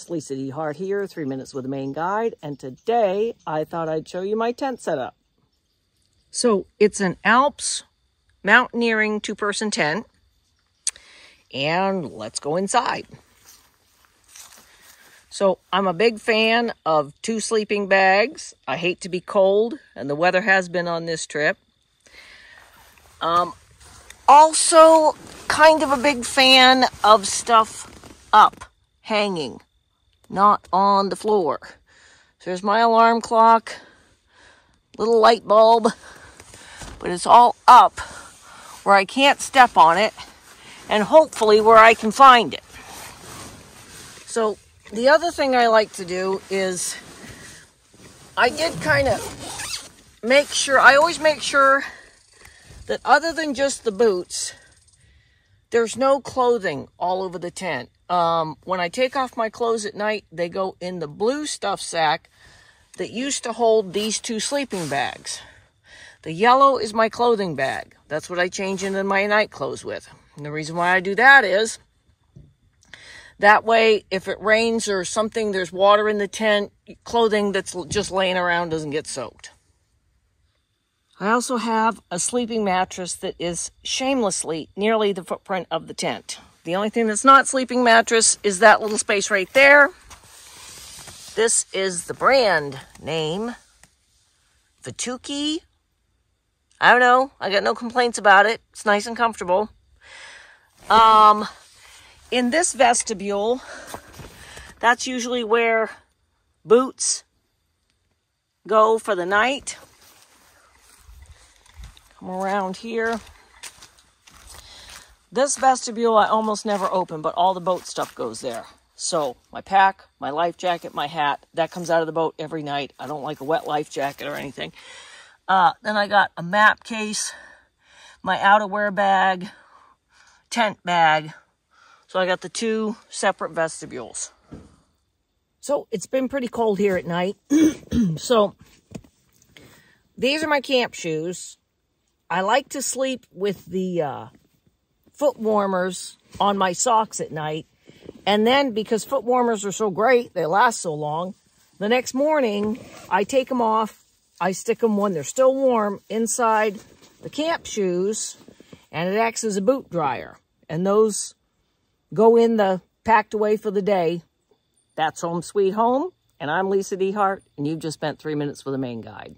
friends. Lisa DeHart here, 3 Minutes with a Maine Guide. And today I thought I'd show you my tent setup. So it's an Alps mountaineering 2-person tent. And let's go inside. So I'm a big fan of 2 sleeping bags. I hate to be cold, and the weather has been on this trip. Also, kind of a big fan of stuff up, hanging, not on the floor. So there's my alarm clock, little light bulb, but it's all up where I can't step on it, and hopefully where I can find it. So the other thing I like to do is I always make sure that other than just the boots, there's no clothing all over the tent. When I take off my clothes at night, they go in the blue stuff sack that used to hold these 2 sleeping bags. The yellow is my clothing bag. That's what I change into my night clothes with. And the reason why I do that is, that way, if it rains or something, there's water in the tent, clothing that's just laying around doesn't get soaked. I also have a sleeping mattress that is shamelessly nearly the footprint of the tent. The only thing that's not sleeping mattress is that little space right there. This is the brand name, Vituki. I don't know. I got no complaints about it. It's nice and comfortable. In this vestibule, that's usually where boots go for the night. Come around here. This vestibule I almost never open, but all the boat stuff goes there. So my pack, my life jacket, my hat, that comes out of the boat every night. I don't like a wet life jacket or anything. Then I got a map case, my outerwear bag, tent bag. So I got the 2 separate vestibules. So it's been pretty cold here at night. So these are my camp shoes. I like to sleep with the foot warmers on my socks at night. And then because foot warmers are so great, they last so long, the next morning I take them off. I stick them when they're still warm inside the camp shoes, and it acts as a boot dryer. And those go in the packed away for the day. That's home sweet home. And I'm Lisa DeHart, and you've just spent 3 minutes with a Maine Guide.